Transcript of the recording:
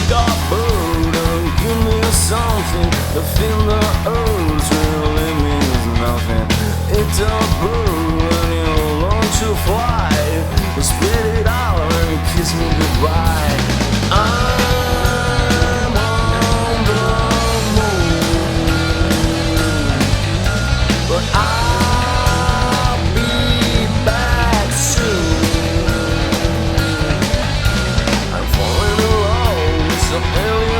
burden, give me something to feel the urge really means nothing. It's a bird when you learn to fly. Spit it out and kiss me goodbye. I'm on the moon, but I'll be back soon. I'm falling in love with some alien.